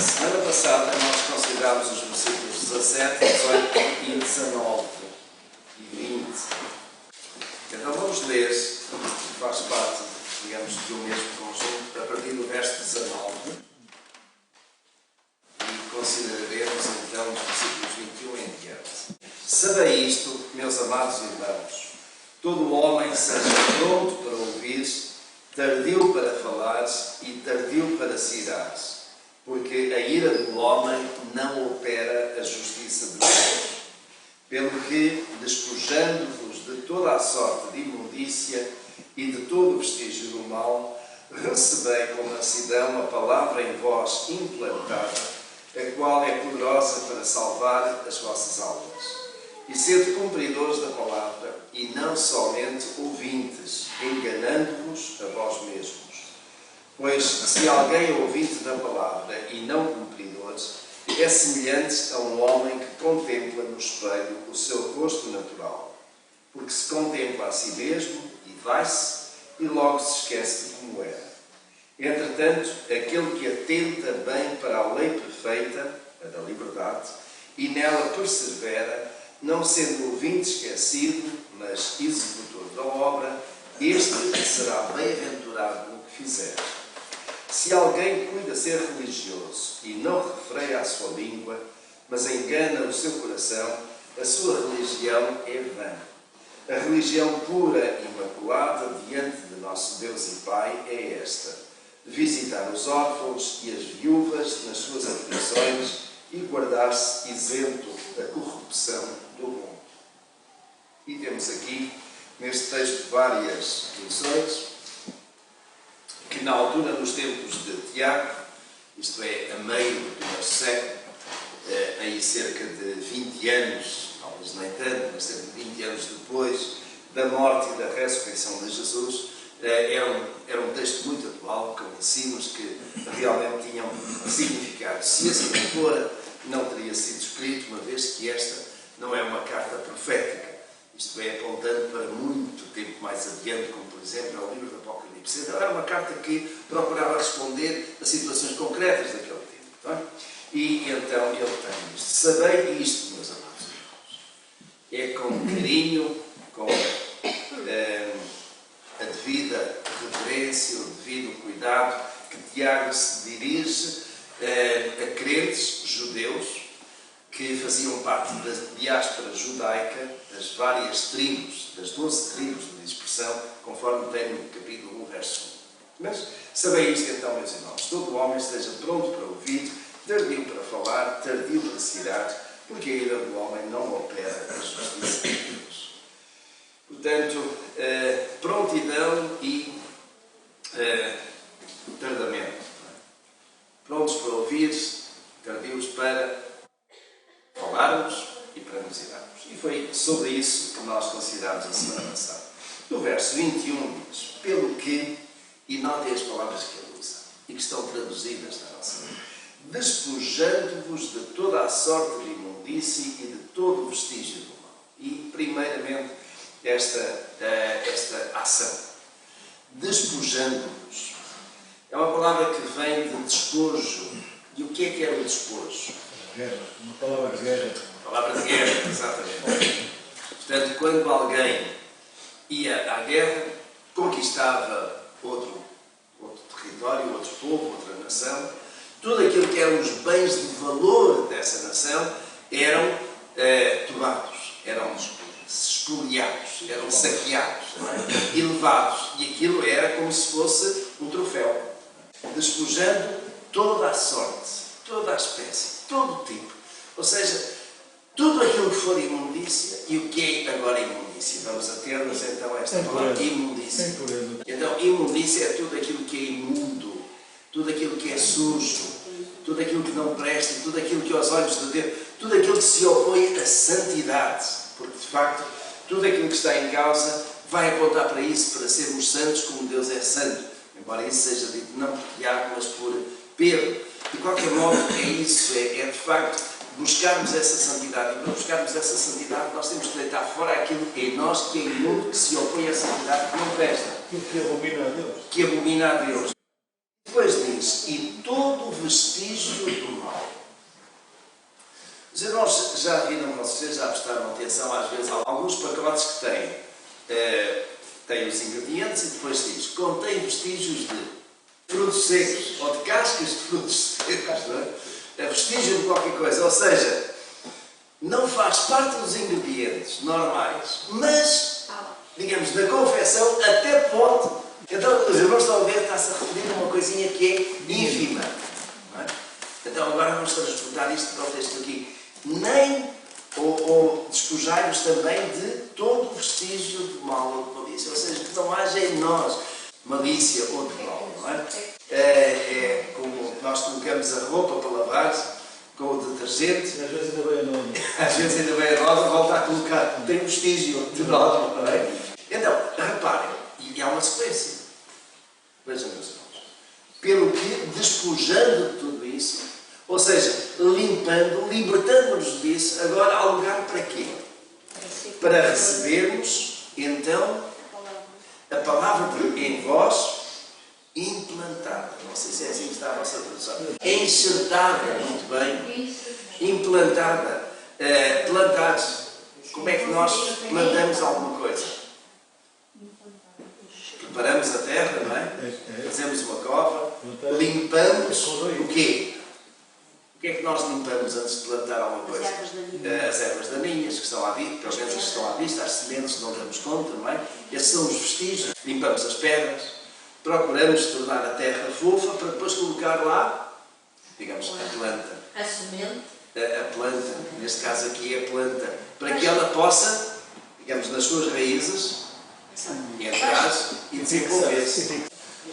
Semana passada nós considerámos os versículos 17, 18 e 19 e 20. Então vamos ler, que faz parte, digamos, do mesmo conjunto, a partir do verso 19 e consideraremos então os versículos 21 em diante. Sabei isto, meus amados irmãos, todo homem seja pronto para ouvir, tardio para falar e tardio para se irar, porque a ira do homem não opera a justiça de Deus. Pelo que, despojando-vos de toda a sorte de imundícia e de todo o vestígio do mal, recebei com mansidão a palavra em vós implantada, a qual é poderosa para salvar as vossas almas. E sede cumpridores da palavra, e não somente ouvintes, enganando-vos a vós mesmos. Pois se alguém é ouvinte da palavra e não cumpridores, é semelhante a um homem que contempla no espelho o seu rosto natural. Porque se contempla a si mesmo e vai-se, e logo se esquece de como era. Entretanto, aquele que atenta bem para a lei perfeita, a da liberdade, e nela persevera, não sendo ouvinte esquecido, mas executor da obra, este será bem-aventurado no que fizer. Se alguém cuida ser religioso e não refreia a sua língua, mas engana o seu coração, a sua religião é vã. A religião pura e imaculada diante de nosso Deus e Pai é esta: visitar os órfãos e as viúvas nas suas aflições e guardar-se isento da corrupção do mundo. E temos aqui, neste texto, várias lições que, na altura, nos tempos de Tiago, isto é, a meio do primeiro século, aí cerca de 20 anos, talvez nem tanto, mas cerca de 20 anos depois da morte e da ressurreição de Jesus, era um texto muito atual, com ensinos que realmente tinham significado. Se assim fora, não teria sido escrito, uma vez que esta não é uma carta profética, isto é, apontando para muito tempo mais adiante, como por exemplo é o livro do Apocalipse. Então era uma carta que procurava responder a situações concretas daquele tempo. Não é? E então ele tem isto. Sabei isto, meus amados irmãos. É com carinho, com a devida reverência, o devido cuidado, que Tiago se dirige a crentes judeus que faziam parte da diáspora judaica, das várias tribos, das 12 tribos de dispersão, conforme tem no capítulo 1, verso 1. Mas sabei isto então, meus irmãos, todo homem esteja pronto para ouvir, tardio para falar, tardio para se irar, porque a ira do homem não opera a justiça de Deus. Portanto, prontidão e tardamento. Prontos para ouvir, tardios para falarmos e para nos irarmos. E foi sobre isso que nós considerámos a semana passada. No verso 21 diz: pelo que, e notem as palavras que ele usa, e que estão traduzidas na nossa língua, despojando-vos de toda a sorte de imundície e de todo o vestígio do mal. E, primeiramente, esta ação. Despojando-vos. É uma palavra que vem de despojo. E o que era o despojo? Guerra. Uma palavra de guerra. Palavra de guerra, exatamente. Portanto, quando alguém ia à guerra, conquistava outro território, outro povo, outra nação, tudo aquilo que eram os bens de valor dessa nação eram tomados, eram espoliados, eram saqueados, não é? E levados. E aquilo era como se fosse um troféu. Despojando toda a sorte, toda a espécie, todo o tipo. Ou seja, tudo aquilo que for imundícia. E o que é agora imundícia? Vamos a termos então esta palavra, imundícia. Então, imundícia é tudo aquilo que é imundo, tudo aquilo que é sujo, tudo aquilo que não presta, tudo aquilo que aos olhos de Deus, tudo aquilo que se opõe à santidade. Porque, de facto, tudo aquilo que está em causa vai apontar para isso, para sermos santos como Deus é santo. Embora isso seja dito não por Tiago, mas por Pedro. De qualquer modo, é isso, é de facto buscarmos essa santidade. E para buscarmos essa santidade, nós temos que deitar fora aquilo em nós que é imundo, que se opõe à santidade, que não presta. Aquilo que abomina a Deus. Que abomina a Deus. Depois diz: e todo o vestígio do mal. Os irmãos já viram, vocês já prestaram atenção, às vezes, a alguns pacotes que têm os ingredientes e depois diz, contém vestígios de frutos secos ou de cascas de frutos secos, não é? Vestígio de qualquer coisa, ou seja, não faz parte dos ingredientes normais, mas, digamos, na confecção até pode. Então, os irmãos estão a ver, está-se a referir a uma coisinha que é ínfima. Não é? Então, agora vamos transportar isto para o texto aqui. Nem, ou despojai-vos também de todo o vestígio de mal ou de malícia. Ou seja, que não haja em nós malícia ou de mal, não é? É como nós colocamos a roupa para lavar com o detergente. Às vezes ainda bem a nome. Às vezes ainda bem a rosa, volta a colocar. Tem vestígio de nós, não é? Então, reparem, e há uma sequência. Vejam, meus irmãos. Pelo que, despojando de tudo isso, ou seja, limpando, libertando-nos disso, agora há lugar para quê? Para recebermos, então, a palavra em vós implantada. Não sei se é assim que está a vossa tradução. Enxertada, muito bem. Implantada. Plantados. Como é que nós plantamos alguma coisa? Preparamos a terra, não é? Fazemos uma cova. Limpamos o quê? O que é que nós limpamos antes de plantar alguma coisa? As ervas daninhas que estão à vista, pelos menos que estão à vista, as sementes que não damos conta, não é? Esses são os vestígios. Limpamos as pedras, procuramos tornar a terra fofa para depois colocar lá, digamos, a planta. A semente. A planta, neste caso aqui é a planta, para que ela possa, digamos, nas suas raízes, entrar e desenvolver-se.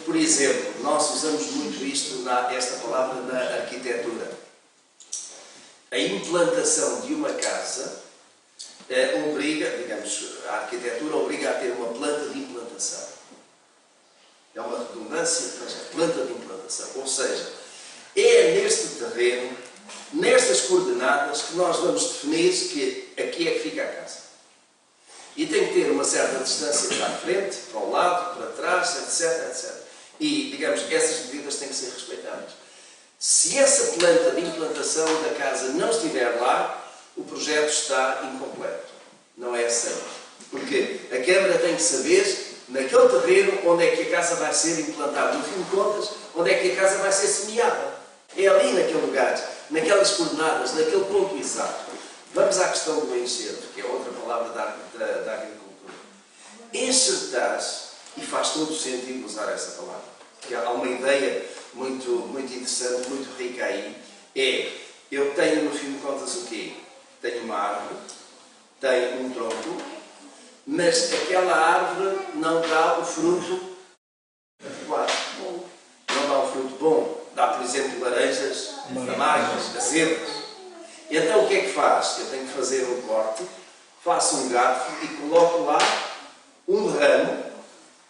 Por exemplo, nós usamos muito isto, esta palavra na arquitetura. A implantação de uma casa obriga, digamos, a arquitetura obriga a ter uma planta de implantação. É uma redundância, mas é planta de implantação. Ou seja, é neste terreno, nestas coordenadas, que nós vamos definir que aqui é que fica a casa. E tem que ter uma certa distância para a frente, para o lado, para trás, etc, etc. E, digamos, essas medidas têm que ser respeitadas. Se essa planta de implantação da casa não estiver lá, o projeto está incompleto. Não é certo. Porque a Câmara tem que saber, naquele terreno, onde é que a casa vai ser implantada. No fim de contas, onde é que a casa vai ser semeada. É ali naquele lugar, naquelas coordenadas, naquele ponto exato. Vamos à questão do enxerto, que é outra palavra da agricultura. Enxertar, e faz todo o sentido usar essa palavra, porque há uma ideia muito, muito interessante, muito rica aí, eu tenho no fim de contas o quê? Tenho uma árvore, tenho um tronco, mas aquela árvore não dá o fruto adequado. Não dá o fruto bom. Dá, por exemplo, laranjas amargas, azedas. Então o que é que faz? Eu tenho que fazer um corte, faço um garfo e coloco lá um ramo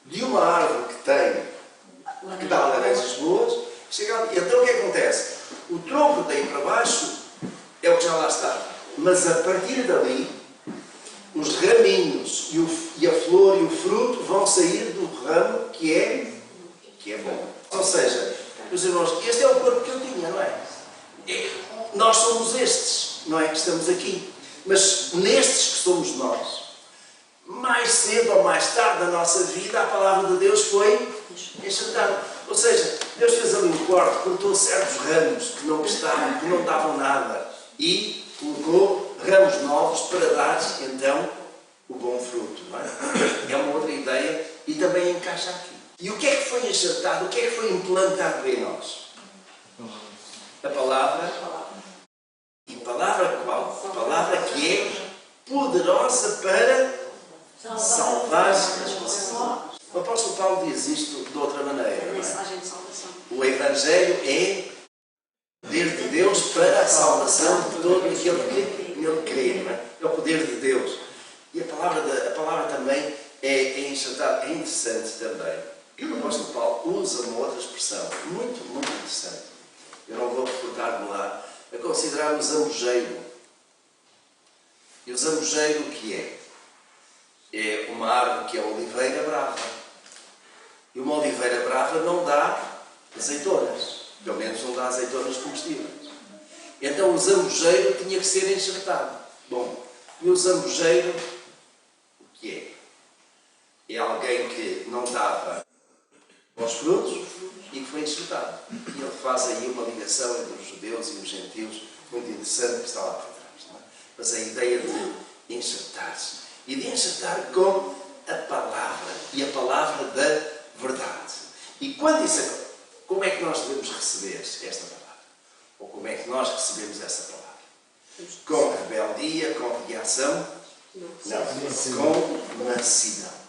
de uma árvore que dá laranjas boas. E então o que acontece? O tronco daí para baixo é o que já lá está. Mas a partir dali, os raminhos e a flor e o fruto vão sair do ramo que é bom. Ou seja, meus irmãos, este é o corpo que eu tinha, não é? Nós somos estes, não é? Que estamos aqui. Mas nestes que somos nós, mais cedo ou mais tarde na nossa vida, a palavra de Deus foi enxertada. Ou seja, Deus fez ali um corte, cortou certos ramos que não prestavam, que não davam nada e colocou ramos novos para dar, então, o bom fruto. Não é? É uma outra ideia e também encaixa aqui. E o que é que foi enxertado? O que é que foi implantado em nós? A palavra. E palavra qual? A palavra que é poderosa para salvar as vossas almas. O apóstolo Paulo diz isto de outra maneira. Não é? O Evangelho é poder de Deus para a salvação de todo aquele que nele crê. Não é? É o poder de Deus. E a palavra também é enxertada. É interessante também. O apóstolo Paulo usa uma outra expressão muito, muito interessante. Eu não vou reportar-me lá. A considerar o zambujeiro. E o zambujeiro o que é? É uma árvore que é a oliveira brava. E uma oliveira brava não dá azeitonas. Pelo menos não dá azeitonas comestíveis. Então o zambujeiro tinha que ser enxertado. Bom, e o zambujeiro, o que é? É alguém que não dava aos frutos e que foi enxertado. E ele faz aí uma ligação entre os judeus e os gentios muito interessante que está lá por trás. Não é? Mas a ideia de enxertar-se. E de enxertar com a palavra. E a palavra da verdade. E quando isso acontece, como é que nós devemos receber esta palavra? Ou como é que nós recebemos essa palavra? Com rebeldia, com reação? Não, com mansidão.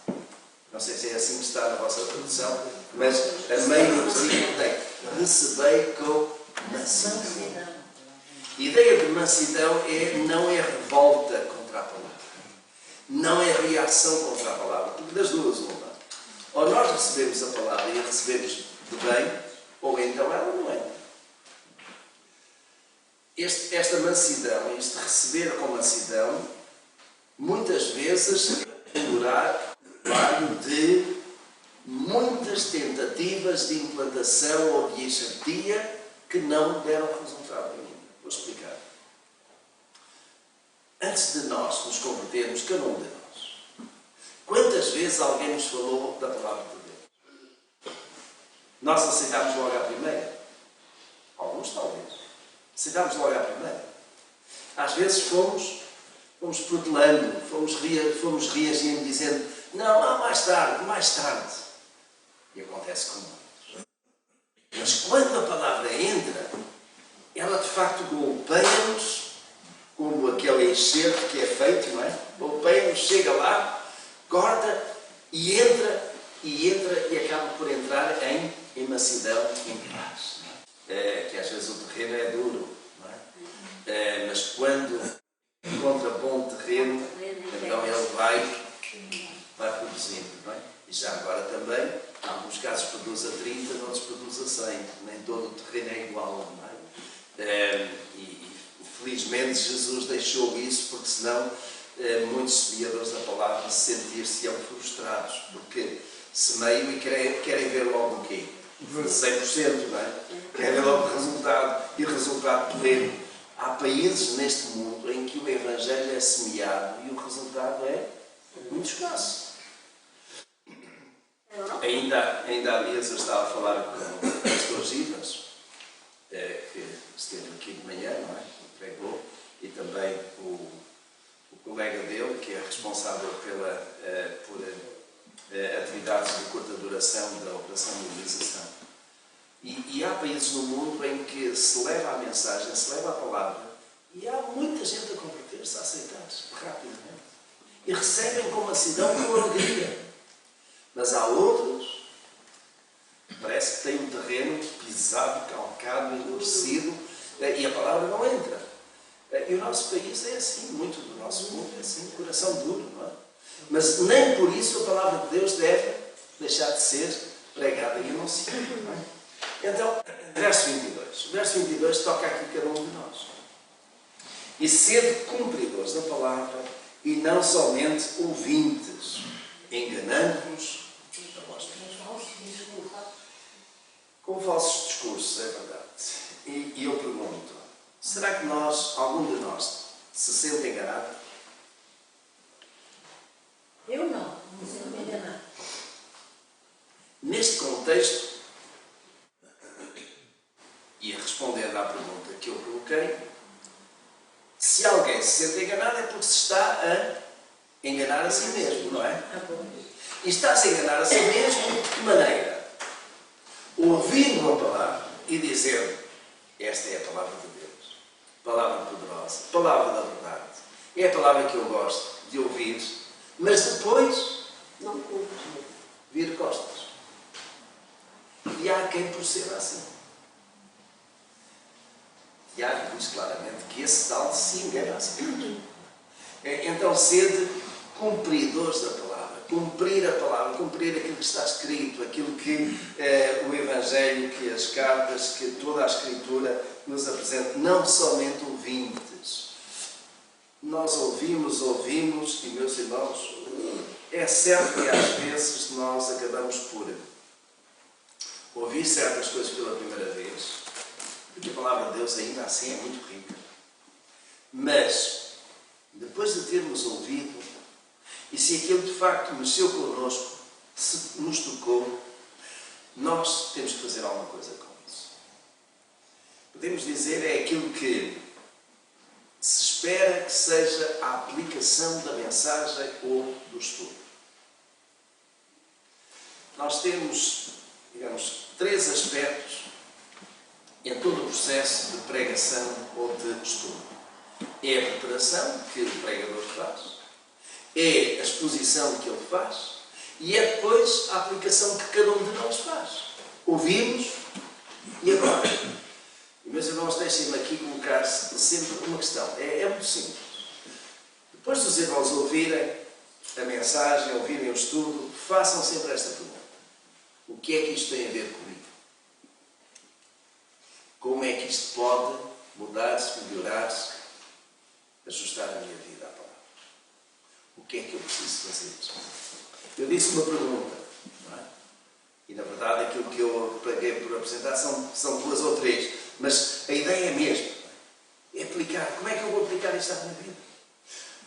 Não sei se é assim que está na vossa tradução, mas a meio do versículo tem: recebei com mansidão. A ideia de mansidão não é revolta contra a palavra. Não é reação contra a palavra. Porque das duas, uma. Ou nós recebemos a palavra e a recebemos de bem, ou então ela não é. Esta mansidão, este receber com mansidão, muitas vezes durar de muitas tentativas de implantação ou de enxertia que não deram resultado ainda. Vou explicar. Antes de nós nos convertermos, cada um de nós, quantas vezes alguém nos falou da palavra de Deus? Nós aceitámos logo à primeira? Alguns talvez. Aceitámos logo à primeira. Às vezes fomos protelando, fomos reagindo, dizendo: não, mais tarde. E acontece com muitos. Mas quando a palavra entra, ela de facto golpeia-nos, como aquele enxerto que é feito, não é? Golpeia-nos, chega lá, corta e entra e acaba por entrar em mansidão, em paz. Que às vezes o terreno é duro, não é? Mas quando encontra bom terreno, então ele vai produzindo, não é? E já agora também, em alguns casos produz a 30, noutros produz a 100. Nem todo o terreno é igual, não é? E felizmente Jesus deixou isso, porque senão muitos seguidores da palavra se sentir-se-ão frustrados, porque semeiam e querem ver logo o quê? 100%, não é? Querem ver logo o resultado, e o resultado pleno. Há países neste mundo em que o Evangelho é semeado e o resultado é muito escasso. Ainda há dias eu estava a falar com o pastor Givas, que esteve aqui de manhã, não é? Pregou, e também o colega dele, que é responsável por atividades de curta duração da Operação Mobilização. E há países no mundo em que se leva a mensagem, se leva a palavra, e há muita gente a converter-se, a aceitar-se rapidamente. E recebem com mansidão, com alegria. Mas há outros, parece que têm um terreno pisado, calcado, endurecido, e a palavra não entra. E o nosso país é assim, muito do nosso mundo é assim, coração duro, não é? Mas nem por isso a palavra de Deus deve deixar de ser pregada e anunciada, não é? Então, verso 22. O verso 22 toca aqui cada um de nós. E sede cumpridores da palavra e não somente ouvintes, enganando-vos a vós mesmos. Com falsos discursos, é verdade. E eu pergunto, será que algum de nós, se sente enganado? Eu não me sinto enganado. Neste contexto, e respondendo à pergunta que eu coloquei, se alguém se sente enganado é porque se está a enganar a si mesmo, não é? E está-se a enganar a si mesmo de que maneira? Ouvindo a palavra e dizendo: esta é a palavra de Deus, palavra poderosa, palavra da verdade, é a palavra que eu gosto de ouvir, mas depois Não cumpro. vir costas. E há quem proceda assim. Tiago diz claramente que esse tal se engana a si mesmo. Então, sede cumpridores da palavra, cumprir a palavra, cumprir aquilo que está escrito, aquilo que o Evangelho, que as cartas, que toda a Escritura nos apresenta, não somente ouvintes. Nós ouvimos, e meus irmãos, é certo que às vezes nós acabamos por ouvir certas coisas pela primeira vez, porque a palavra de Deus ainda assim é muito rica. Mas, depois de termos ouvido, e se aquilo de facto mexeu connosco, se nos tocou, nós temos que fazer alguma coisa com isso. Podemos dizer, é aquilo que se espera que seja a aplicação da mensagem ou do estudo. Nós temos, digamos, 3 aspectos em todo o processo de pregação ou de estudo. É a preparação que o pregador faz, é a exposição que ele faz e é depois a aplicação que cada um de nós faz. Ouvimos e agora? E, meus irmãos, deixem-me aqui colocar sempre uma questão. É muito simples. Depois dos irmãos ouvirem a mensagem, ouvirem o estudo, façam sempre esta pergunta. O que é que isto tem a ver comigo? Como é que isto pode mudar-se, melhorar-se, ajustar a minha vida à palavra? O que é que eu preciso fazer? Eu disse uma pergunta, não é? E na verdade aquilo que eu paguei por apresentar são 2 ou 3, mas a ideia é a mesma. É aplicar. Como é que eu vou aplicar isto à minha vida?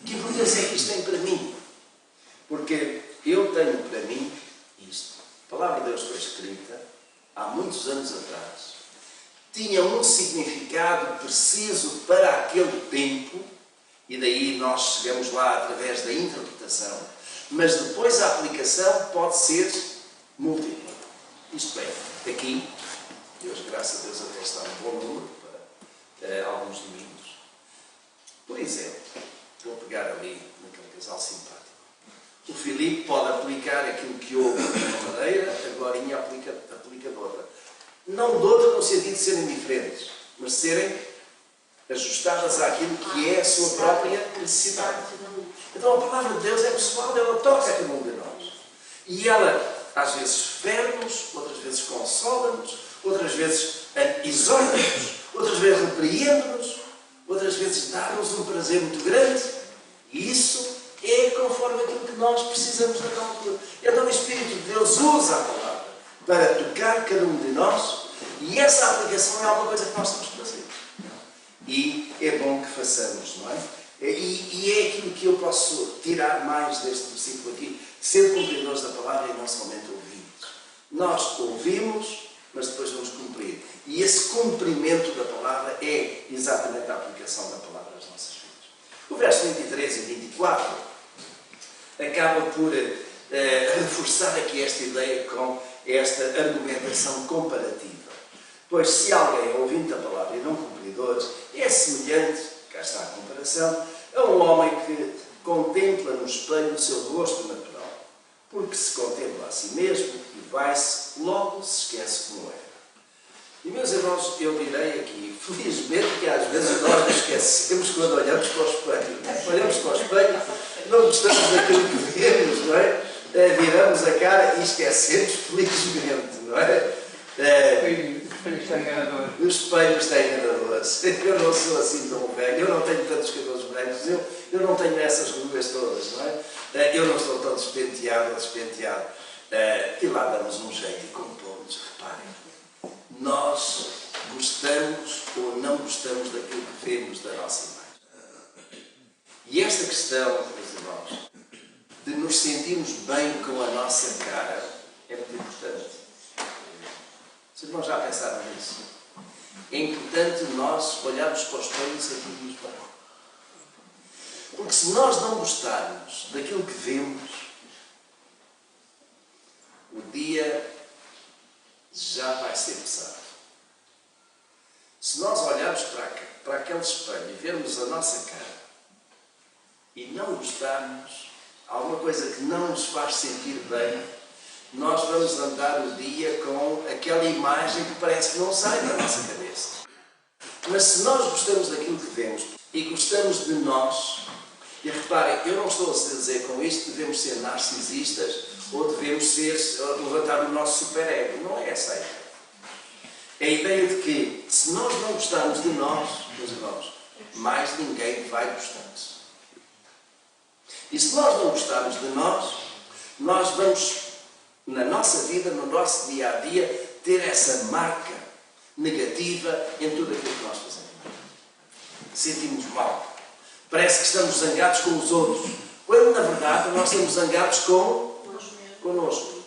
Que importância é que isto tem para mim? Porque eu tenho para mim isto. A palavra de Deus foi escrita há muitos anos atrás. Tinha um significado preciso para aquele tempo, e daí nós chegamos lá através da interpretação, mas depois a aplicação pode ser múltipla. Isto é, aqui, Deus, graças a Deus, até está um bom número para alguns domingos. Por exemplo, vou pegar ali naquele casal simpático. O Filipe pode aplicar aquilo que houve de uma maneira, agora aplica de outra. Não de outra no sentido de serem diferentes, mas de serem ajustadas àquilo que é a sua própria necessidade. Então a palavra de Deus é pessoal, ela toca a cada um de nós. E ela, às vezes, fere-nos, outras vezes consola-nos, outras vezes exorta-nos, outras vezes repreende-nos, outras vezes dá-nos um prazer muito grande. E isso é conforme aquilo que nós precisamos naquela altura. Então o Espírito de Deus usa a palavra para tocar cada um de nós, e essa aplicação é alguma coisa que nós temos que fazer. E é bom que façamos, não é? E é aquilo que eu posso tirar mais deste versículo aqui. Ser cumpridores da palavra e não somente ouvintes. Nós ouvimos, mas depois vamos cumprir. E esse cumprimento da palavra é exatamente a aplicação da palavra às nossas vidas. O verso 23 e 24 acaba por reforçar aqui esta ideia com esta argumentação comparativa. Pois se alguém é ouvinte da palavra e não cumpridor, é semelhante, cá está a comparação, a um homem que contempla no espelho o seu rosto natural, porque se contempla a si mesmo e vai-se, logo se esquece como era. E, meus irmãos, eu direi aqui, felizmente, que às vezes nós nos esquecemos quando olhamos para o espelho. Olhamos para o espelho, não gostamos daquilo que vemos, não é? Viramos a cara e esquecemos, felizmente, não é? O espelho está enganador. O espelho está enganador. Eu não sou assim tão velho, eu não tenho tantos cabelos brancos, eu não tenho essas rugas todas, não é? Eu não estou tão despenteado ou despenteado. E lá damos um jeito e compomos. Reparem, nós gostamos ou não gostamos daquilo que vemos da nossa imagem. E esta questão, meus irmãos, de nos sentirmos bem com a nossa cara é muito importante. Vocês não já pensaram nisso? É importante nós olharmos para o espelho e sentirmos bem. Porque se nós não gostarmos daquilo que vemos, o dia já vai ser pesado. Se nós olharmos para aquele espelho e vermos a nossa cara e não gostarmos, alguma coisa que não nos faz sentir bem, nós vamos andar o dia com aquela imagem que parece que não sai da nossa cabeça. Mas se nós gostamos daquilo que vemos e gostamos de nós, e reparem, eu não estou a dizer com isto que devemos ser narcisistas ou devemos levantar o nosso superego. Não é essa a ideia. É a ideia de que, se nós não gostarmos de nós, meus irmãos, mais ninguém vai gostar-nos. E se nós não gostarmos de nós vamos, na nossa vida, no nosso dia-a-dia, ter essa marca negativa em tudo aquilo que nós fazemos. Sentimos mal. Parece que estamos zangados com os outros, quando na verdade nós estamos zangados connosco,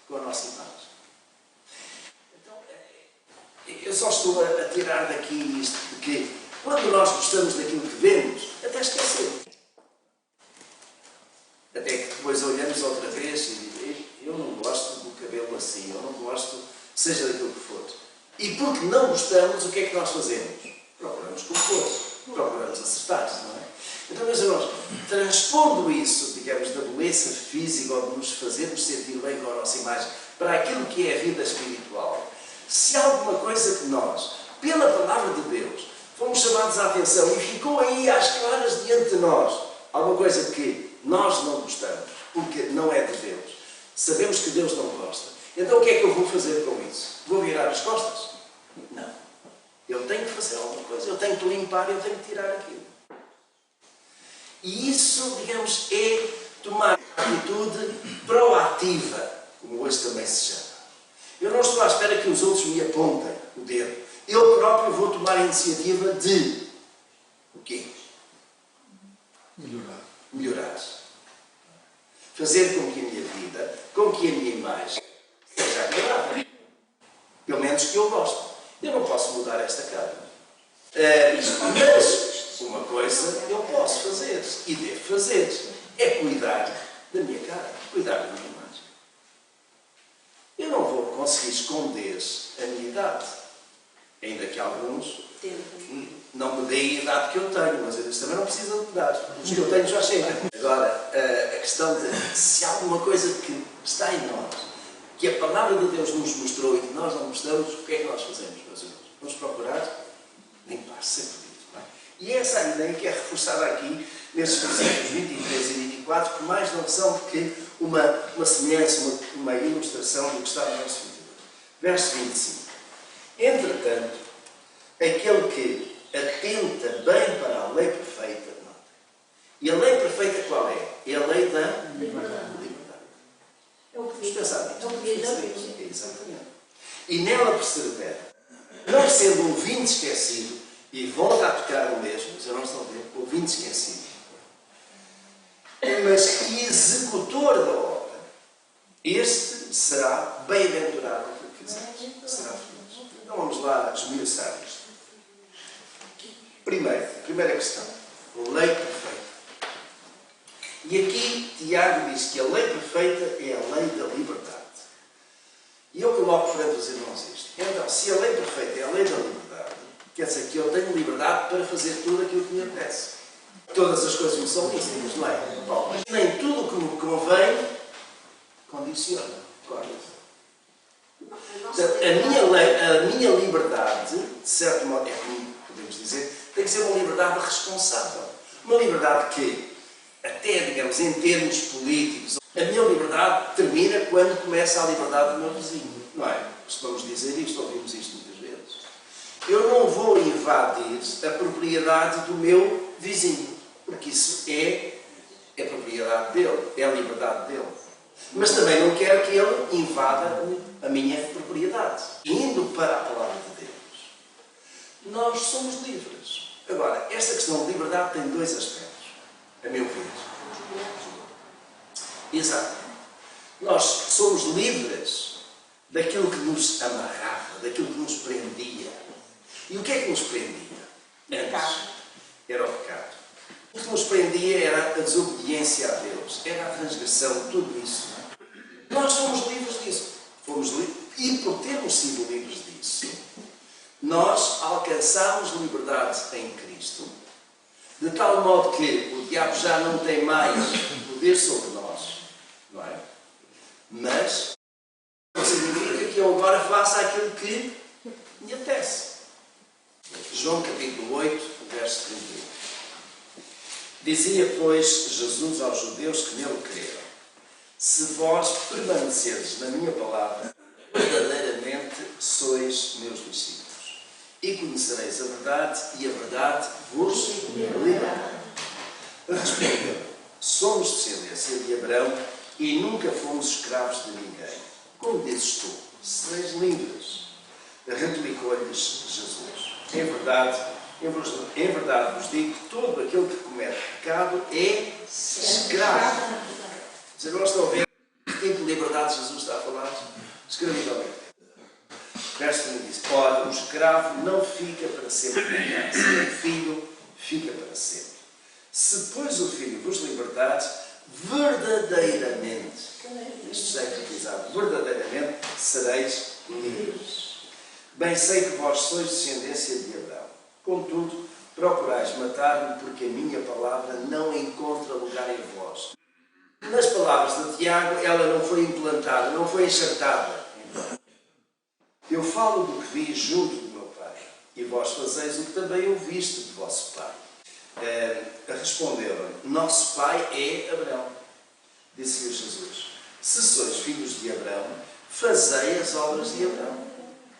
com a nossa imagem. Então, eu só estou a tirar daqui isto, porque quando nós gostamos daquilo que vemos, até esquecemos. Até que depois olhamos outra vez e dizemos, eu não gosto do cabelo assim, eu não gosto, seja daquilo que for. E porque não gostamos, o que é que nós fazemos? Procuramos conforto, procuramos acertar, não é? Então, meus irmãos, transpondo isso, digamos, da beleza física ou de nos fazermos sentir bem com a nossa imagem para aquilo que é a vida espiritual, se há alguma coisa que nós, pela palavra de Deus, fomos chamados à atenção e ficou aí às claras diante de nós, alguma coisa que nós não gostamos, porque não é de Deus, sabemos que Deus não gosta, então o que é que eu vou fazer com isso? Vou virar as costas? Não. Eu tenho que fazer alguma coisa, eu tenho que limpar, eu tenho que tirar aquilo. E isso, digamos, é tomar atitude proativa, como hoje também se chama. Eu não estou à espera que os outros me apontem o dedo. Eu próprio vou tomar a iniciativa de o quê? Melhorar. Fazer com que a minha vida, com que a minha imagem seja agradável. Pelo menos que eu gosto. Eu não posso mudar esta cara. Mas uma coisa eu posso fazer e devo fazer. É cuidar da minha cara, cuidar da minha imagem. Eu não vou conseguir esconder a minha idade. Ainda que alguns não me deem a idade que eu tenho, mas eles também não precisam de dar. Os que eu tenho já chegam. Agora, a questão de se há alguma coisa que está em nós, que a palavra de Deus nos mostrou e que nós não mostramos, o que é que nós fazemos, meus irmãos? Vamos procurar limpar sempre isso. Não é? E essa é a ideia que é reforçada aqui nesses versículos 23 e 24, que mais não são do que uma semelhança, uma ilustração do que está no nosso vídeo. Verso 25. Entretanto, aquele que atenta bem para a lei perfeita, não. E a lei perfeita qual é? É a lei da liberdade. É o que Vamos pensar nisso. é o que diz a Bíblia. Exatamente. E nela persevera, não sendo ouvinte esquecido, e volta a tocar no mesmo, mas eu não estou a ver, ouvinte esquecido, mas executor da obra, este será bem-aventurado no que fizer. Será feliz. Então vamos lá esmiuçar isto. Primeira questão, lei perfeita. E aqui Tiago diz que a lei perfeita é a lei da liberdade. E eu coloco perante os irmãos isto. Então, se a lei perfeita é a lei da liberdade, quer dizer que eu tenho liberdade para fazer tudo aquilo que me apetece. Todas as coisas me são lícitas, não é? Bom, mas nem tudo o que me convém condiciona. A minha liberdade, de certo modo, é como podemos dizer, tem que ser uma liberdade responsável. Uma liberdade que, até, digamos, em termos políticos, a minha liberdade termina quando começa a liberdade do meu vizinho. Não é? Costumamos dizer isto, ouvimos isto muitas vezes. Eu não vou invadir a propriedade do meu vizinho, porque isso é a propriedade dele, é a liberdade dele. Mas também não quero que ele invada a minha propriedade. Indo para a palavra de Deus, nós somos livres. Agora, esta questão de liberdade tem dois aspectos, a meu ver. Exato. Nós somos livres daquilo que nos amarrava, daquilo que nos prendia. E o que é que nos prendia? Antes era o pecado. O que nos prendia era a desobediência a Deus, era a transgressão, tudo isso. Nós somos livres disso. Fomos livres. E por termos sido livres disso, nós alcançamos liberdade em Cristo, de tal modo que o diabo já não tem mais poder sobre nós, não é? Mas não significa que eu agora faça aquilo que me apetece. João capítulo 8, verso 31. Dizia, pois, Jesus aos judeus que nele creram: se vós permanecerdes na minha palavra, verdadeiramente sois meus discípulos, e conhecereis a verdade, e a verdade vos libertará. Respondeu: somos descendência de Abraão e nunca fomos escravos de ninguém. Como dizes tu, sereis livres. Replicou-lhes Jesus: em verdade Em verdade vos digo que todo aquele que comete pecado é escravo. Vocês não estão a ver que tipo de liberdade Jesus está a falar? Escravidão. O resto me diz: ora, o escravo não fica para sempre em casa, o filho fica para sempre. Se, pois, o filho vos libertar, verdadeiramente, isto é enfatizado, verdadeiramente sereis livres. Bem sei que vós sois descendência de Abraão. Contudo, procurais matar-me, porque a minha palavra não encontra lugar em vós. Nas palavras de Tiago, ela não foi implantada, não foi enxertada. Eu falo do que vi junto do meu Pai, e vós fazeis o que também ouviste de vosso Pai. Responderam: nosso pai é Abraão. Disse-lhe Jesus: se sois filhos de Abraão, fazei as obras de Abraão.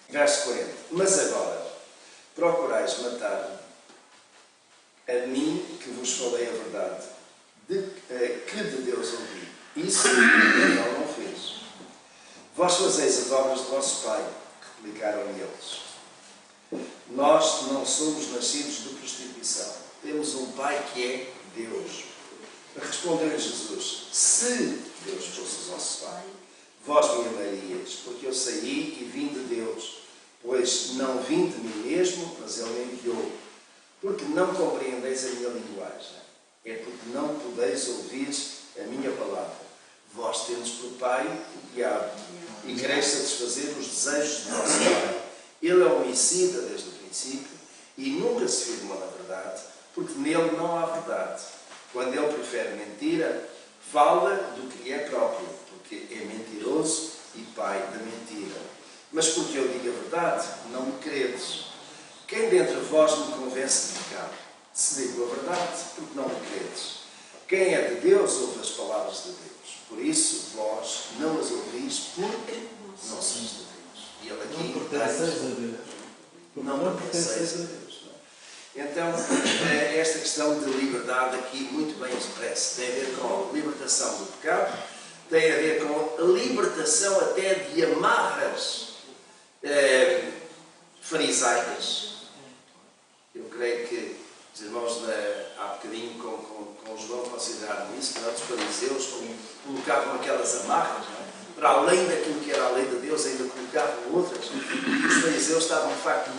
Verso 40. Mas agora procurais matar-me, a mim que vos falei a verdade, que de Deus ouvi. Isso Abraão não fez. Vós fazeis as obras de vosso pai, replicaram-lhe eles. Nós não somos nascidos de prostituição. Temos um Pai que é Deus. Respondeu-lhe Jesus: se Deus fosse o vosso Pai, vós me amaríeis, porque eu saí e vim de Deus, pois não vim de mim mesmo, mas Ele me enviou. Porque não compreendeis a minha linguagem, é porque não podeis ouvir a minha palavra. Vós tendes por pai o diabo, e quereis satisfazer os desejos do vosso Pai. Ele é homicida desde o princípio, e nunca se firmou na verdade, porque nele não há verdade. Quando ele prefere mentira, fala do que lhe é próprio, porque é mentiroso e pai da mentira. Mas porque eu digo a verdade, não me credes. Quem dentre vós me convence de pecado? Se digo a verdade, porque não me credes. Quem é de Deus ouve as palavras de Deus. Por isso, vós não as ouvis, porque não sois de Deus. E ele aqui não pertenceis a Deus. Não pertenceis a Deus. Então, esta questão de liberdade aqui muito bem expressa tem a ver com a libertação do pecado, tem a ver com a libertação até de amarras farisaicas. Eu creio que os irmãos há bocadinho com o João consideraram isso, que os fariseus colocavam aquelas amarras, não é? Para além daquilo que era a lei de Deus, ainda colocavam outras. E os fariseus estavam, de facto,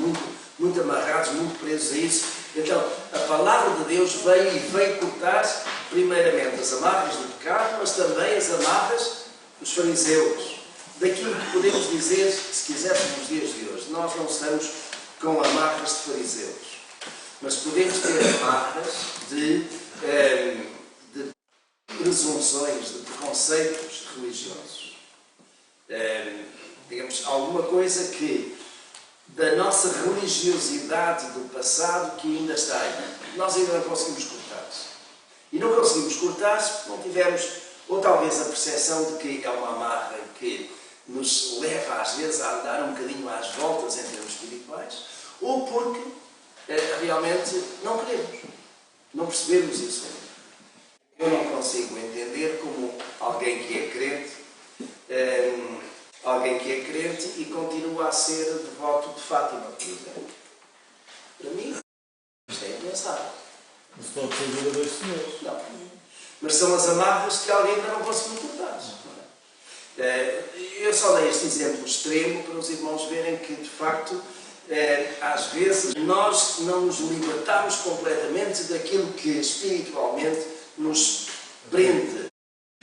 muito amarrados, muito presos a isso. Então, a palavra de Deus veio cortar, primeiramente, as amarras do pecado, mas também as amarras dos fariseus. Daquilo que podemos dizer, se quisermos, nos dias de hoje. Nós não estamos com amarras de fariseus, mas podemos ter amarras de presunções, de preconceitos religiosos. Digamos, alguma coisa que da nossa religiosidade do passado que ainda está aí. Nós ainda não conseguimos cortar. E não conseguimos cortar porque não tivemos, ou talvez a percepção de que é uma amarra que nos leva às vezes a andar um bocadinho às voltas em termos espirituais, ou porque realmente não queremos, não percebemos isso ainda. Eu não consigo entender como alguém que é crente e continua a ser devoto de Fátima, por exemplo. Para mim, isto é impensável. Mas pode ser verdadeiros senhores. Não. Mas são as amarras que alguém ainda não conseguiu cortar. Eu só dei este exemplo extremo para os irmãos verem que, de facto, às vezes nós não nos libertamos completamente daquilo que espiritualmente nos prende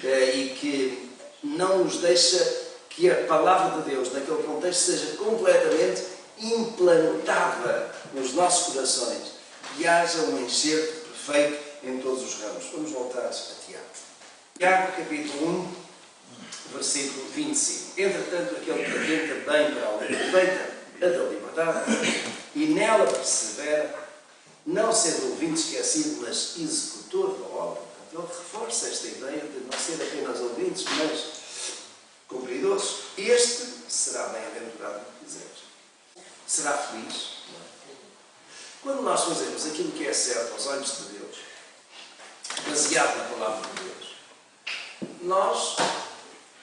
e que não nos deixa que a palavra de Deus, naquele contexto, seja completamente implantada nos nossos corações e haja um enxerto perfeito em todos os ramos. Vamos voltar a Tiago. Tiago, capítulo 1, versículo 25. Entretanto, aquele que atenta bem para a lei perfeita, a da liberdade, e nela persevera, não sendo ouvinte esquecido, mas executor da obra. Ele reforça esta ideia de não ser apenas ouvintes, mas cumpridores. Este será bem-aventurado no que quiseres. Será feliz. Quando nós fazemos aquilo que é certo aos olhos de Deus, baseado na palavra de Deus, nós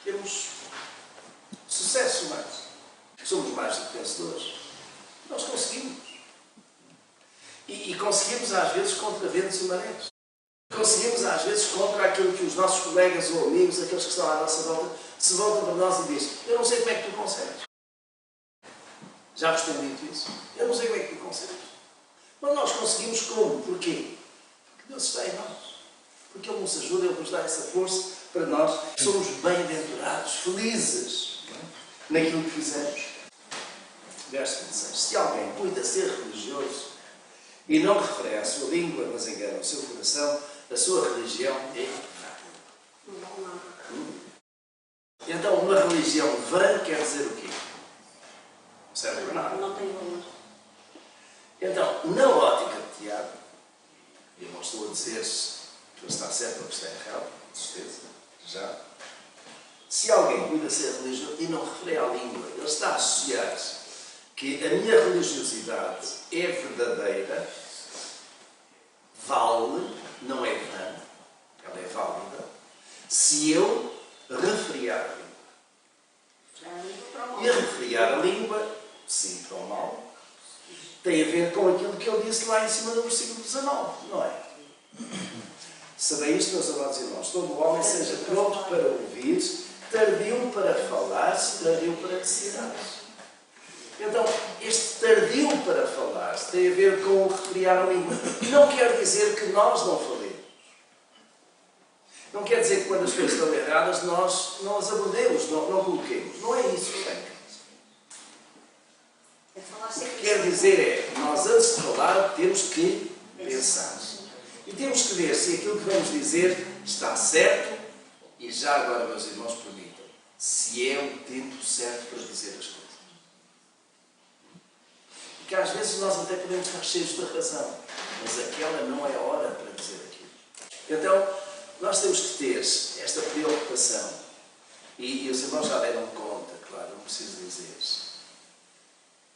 temos sucesso mais. Somos mais do que vencedores. Nós conseguimos. E conseguimos às vezes contra ventos e marés. Conseguimos às vezes contra aquilo que os nossos colegas ou amigos, aqueles que estão à nossa volta, se voltam para nós e dizem: eu não sei como é que tu consegues. Já vos tenho dito isso? Eu não sei como é que tu consegues. Mas nós conseguimos como? Porquê? Porque Deus está em nós. Porque Ele nos ajuda, Ele nos dá essa força para nós. Somos bem-aventurados, felizes, naquilo que fizemos. Verso 26. Se alguém cuida ser religioso e não refere à sua língua, mas engana o seu coração, a sua religião é vã. Então, uma religião vã quer dizer o quê? Não serve para nada. Não tem valor. Então, na ótica de Tiago, eu não estou a dizer que está certo ou que está errado, com certeza, já. Se alguém cuida ser religioso e não refere à língua, ele está a associar que a minha religiosidade é verdadeira, vale, não é vã, ela é válida, se eu referiar a língua. E referiar a língua, sim, para o mal, tem a ver com aquilo que ele disse lá em cima do versículo 19, não é? Sabei isto, meus amados irmãos, todo homem seja pronto para ouvir, tardio para falar, tardio para decidir. Então, este tardio para falar tem a ver com o referir à língua. Não quer dizer que nós não falemos. Não quer dizer que quando as coisas estão erradas nós não as abordemos, não coloquemos. Não é isso que tem. Quer dizer é, nós antes de falar temos que pensar. E temos que ver se aquilo que vamos dizer está certo e já agora, meus irmãos, permitam, se é o tempo certo para dizer as coisas. Porque às vezes nós até podemos estar cheios de razão, mas aquela não é a hora para dizer aquilo. Então, nós temos que ter esta preocupação. E os irmãos já deram conta, claro, não preciso dizer.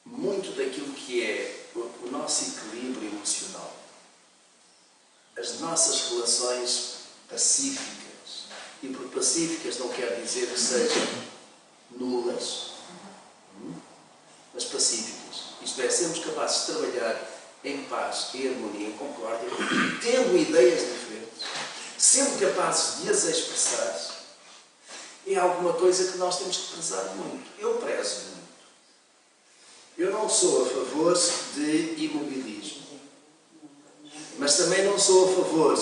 Muito daquilo que é o nosso equilíbrio emocional, as nossas relações pacíficas, e por pacíficas não quer dizer que sejam nulas, mas pacíficas. Isto é, sermos capazes de trabalhar em paz, em harmonia, em concórdia, tendo ideias diferentes, sendo capazes de as expressar, é alguma coisa que nós temos que prezar muito. Eu prezo muito. Eu não sou a favor de imobilismo, mas também não sou a favor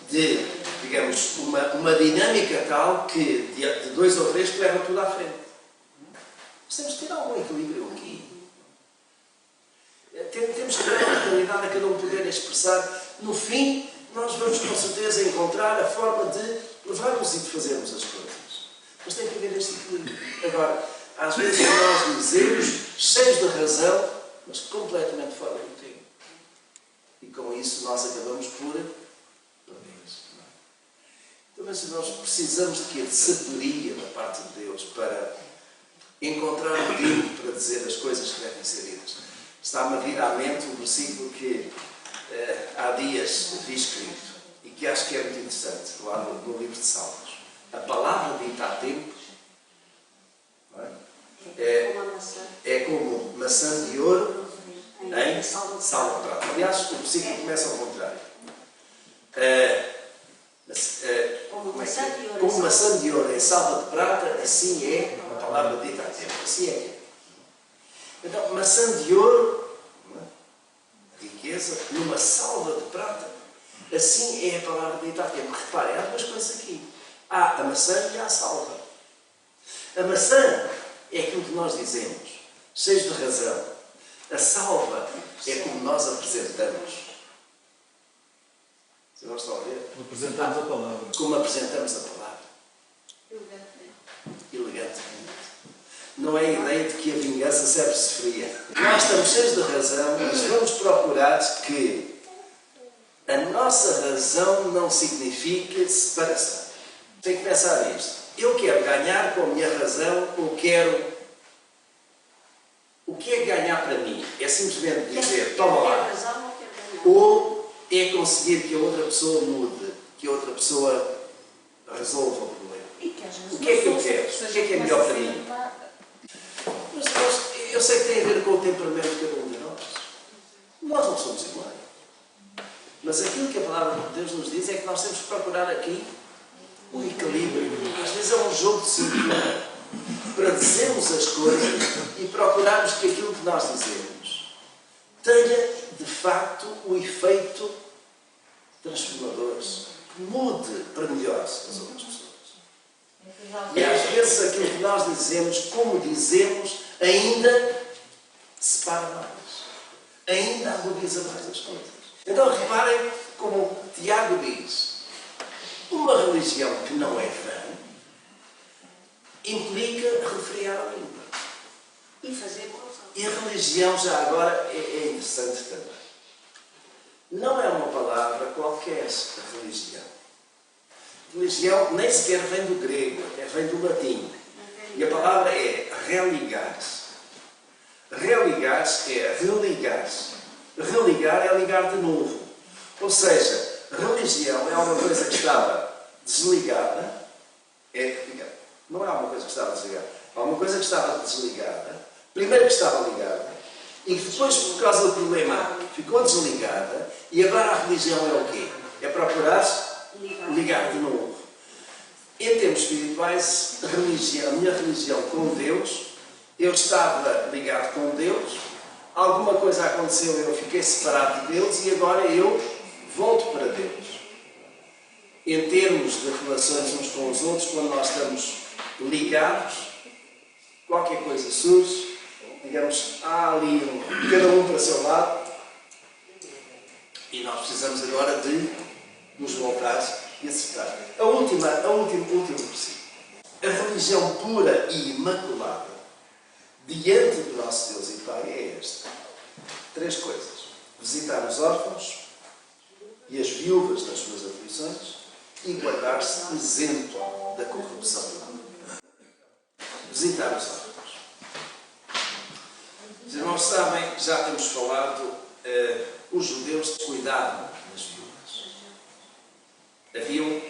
de, digamos, uma dinâmica tal que de 2 ou 3 que leva tudo à frente. Mas temos que ter algum equilíbrio aqui. Temos que dar a oportunidade a cada um poder expressar. No fim, nós vamos com certeza encontrar a forma de levarmos e de fazermos as coisas. Mas tem que haver este equilíbrio. Agora, às vezes nós dizemos, cheios de razão, mas completamente fora do tempo. E com isso nós acabamos por perder. Então, meus irmãos, precisamos de quê? De sabedoria da parte de Deus para encontrar o tempo para dizer as coisas que devem ser ditas. Está-me a vir à mente um versículo que há dias vi escrito e que acho que é muito interessante, lá no livro de Salmos. A palavra dita a tempo é como maçã de ouro em salva de prata. Aliás, o versículo começa ao contrário. Como maçã de ouro em salva de prata, assim é a palavra dita a tempo. Assim é. Então, maçã de ouro, riqueza, numa salva de prata, assim é a palavra dita a tempo. Reparem, há duas coisas aqui. Há a maçã e há a salva. A maçã é aquilo que nós dizemos, cheios de razão. A salva é como nós apresentamos. Vocês não estão a ver? Apresentamos a palavra. Como apresentamos a palavra. Elegantemente. Não é a ideia de que a vingança serve-se fria. Nós estamos cheios de razão, mas vamos procurar que a nossa razão não signifique separação. Tem que pensar nisto. Eu quero ganhar com a minha razão ou quero... O que é ganhar para mim? É simplesmente dizer, toma lá. Ou é conseguir que a outra pessoa mude, que a outra pessoa resolva o problema. O que é que eu quero? O que é melhor para mim? Mas eu sei que tem a ver com o temperamento de cada um de nós. Nós não somos iguais. Mas aquilo que a palavra de Deus nos diz é que nós temos que procurar aqui o equilíbrio. Às vezes é um jogo de cintura para dizermos as coisas e procurarmos que aquilo que nós dizemos tenha, de facto, o efeito transformador, que mude para melhor as outras pessoas. E às vezes aquilo que nós dizemos, como dizemos, ainda separa mais, ainda agudiza mais as coisas. Então reparem como Tiago diz: uma religião que não é vã implica refriar a língua. E fazer bons atos. E a religião, já agora, é interessante também. Não é uma palavra qualquer, a religião. Religião nem sequer vem do grego, vem do latim. E a palavra é religar-se. Religar-se é religar-se. Religar é ligar de novo. Ou seja, religião é uma coisa que estava desligada. Não é uma coisa que estava desligada. É uma coisa que estava desligada. Primeiro que estava ligada. E que depois, por causa do problema, ficou desligada. E agora a religião é o quê? É procurar ligar de novo. Em termos espirituais, a minha religião com Deus, eu estava ligado com Deus, alguma coisa aconteceu, eu fiquei separado de Deus e agora eu volto para Deus. Em termos de relações uns com os outros, quando nós estamos ligados, qualquer coisa surge, digamos, há ali cada um para o seu lado, e nós precisamos agora de nos voltar e acertar. O último princípio. A religião pura e imaculada diante do nosso Deus e Pai é esta. 3 coisas. Visitar os órfãos e as viúvas nas suas aflições e guardar-se isento da corrupção do mundo. Visitar os órfãos. Os irmãos sabem, já temos falado, os judeus cuidavam das viúvas. Haviam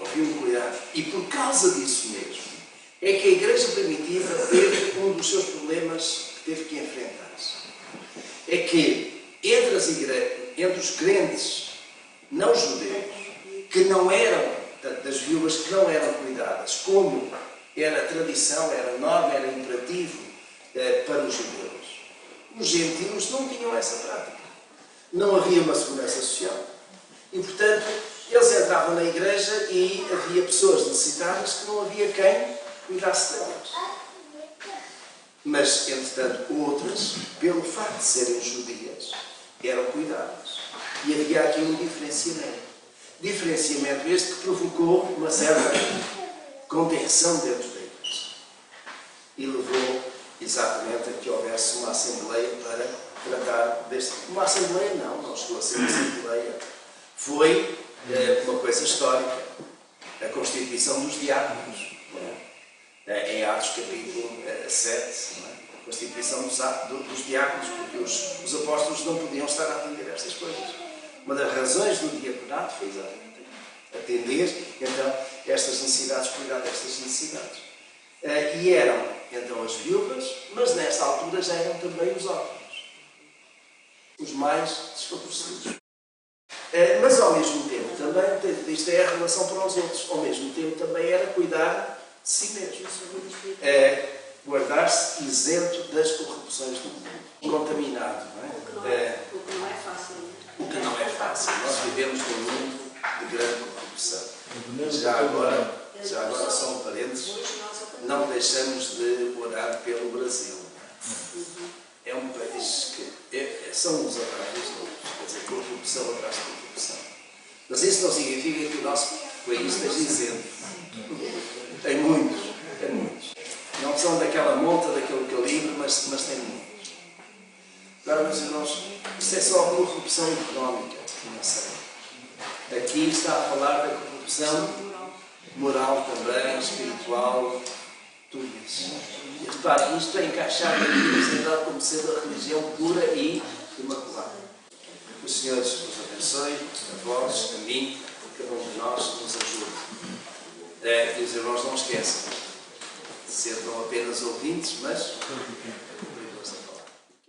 cuidado. E por causa disso mesmo, é que a Igreja Primitiva teve um dos seus problemas que teve que enfrentar-se. É que entre os crentes não judeus, que não eram, das viúvas que não eram cuidadas, como era tradição, era norma, era imperativo para os judeus, os gentios não tinham essa prática. Não havia uma segurança social. E, portanto, eles entravam na igreja e havia pessoas necessitadas que não havia quem cuidasse delas. Mas, entretanto, outras, pelo facto de serem judias, eram cuidadas. E havia aqui um diferenciamento. Diferenciamento este que provocou uma certa contenção dentro da igreja. E levou exatamente a que houvesse uma assembleia para tratar deste... Uma assembleia não chegou a ser uma assembleia. Foi uma coisa histórica. A constituição dos diáconos. Em Atos capítulo 7, a constituição dos diáconos, porque os apóstolos não podiam estar a atender estas coisas. Uma das razões do diaconato foi exatamente atender, então, estas necessidades, cuidar destas necessidades. E eram, então, as viúvas, mas nesta altura já eram também os órfãos, os mais desfavorecidos. Mas, ao mesmo tempo, também, isto é a relação para os outros, ao mesmo tempo também era cuidar de si mesmo. Guardar-se isento das corrupções do mundo, contaminado. Não é? O que não é fácil. O que não é fácil. Nós vivemos num mundo de grande corrupção. Já agora só um parênteses, não deixamos de orar pelo Brasil. É um país que são uns atrás dos outros. Quer dizer, corrupção atrás de corrupção. Mas isso não significa que o nosso país esteja isento. Tem muitos. Não são daquela monta, daquele calibre, mas tem muitos. Agora, meus irmãos, isto é só a corrupção económica, financeira. Aqui está a falar da corrupção moral também, espiritual, tudo isso. E reparem, isto é encaixado aqui como sendo a religião pura e imaculada. Os senhores nos abençoe, a vós, a mim, cada um de nós nos ajude. E os irmãos não esqueçam de ser não apenas ouvintes, mas